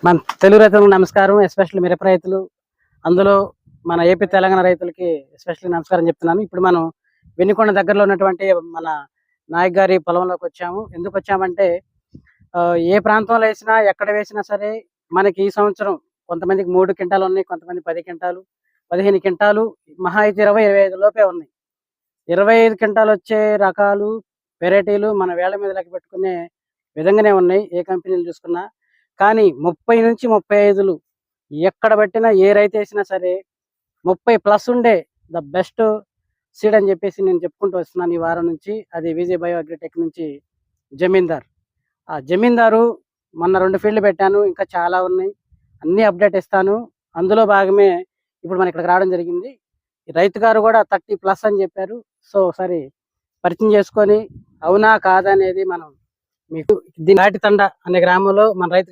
మన తెలుగు రైతులకు నమస్కారం. ఎస్పెషల్లీ మిరప రైతులు, అందులో మన ఏపీ తెలంగాణ రైతులకి ఎస్పెషల్లీ నమస్కారం చెప్తున్నాను. ఇప్పుడు మనం వెన్నికొండ దగ్గరలో ఉన్నటువంటి మన నాయక్ గారి పొలంలోకి వచ్చాము. ఎందుకు వచ్చామంటే ఏ ప్రాంతంలో వేసినా ఎక్కడ వేసినా సరే మనకి ఈ సంవత్సరం కొంతమందికి 3 క్వింటాలు ఉన్నాయి, కొంతమంది 10 క్వింటాలు, 15 క్వింటాలు, మహా అయితే 20-25 లోపే ఉన్నాయి. 25 క్వింటాలు వచ్చే రకాలు, వెరైటీలు మన వేళ్ల మీద లెక్క పెట్టుకునే విధంగానే ఉన్నాయి ఏ కంపెనీలు చూసుకున్నా. కానీ 30 నుంచి 35 ఎక్కడ పట్టినా ఏ రైతు వేసినా సరే 30+ ఉండే ద బెస్ట్ సీడ్ అని చెప్పేసి నేను చెప్పుకుంటూ వస్తున్నాను ఈ వారం నుంచి. అది విజయ్ బయో అగ్రిటెక్ నుంచి జమీందార్. ఆ జమీందారు మొన్న 2 ఫీల్డ్లు పెట్టాను, ఇంకా చాలా ఉన్నాయి, అన్నీ అప్డేట్ ఇస్తాను. అందులో భాగమే ఇప్పుడు మనం ఇక్కడికి రావడం జరిగింది. రైతు గారు కూడా 30+ అని చెప్పారు. సో ఒకసారి పరిచయం చేసుకొని అవునా కాదా అనేది మనం మీకు నాటితండ అనే గ్రామంలో మన రైతు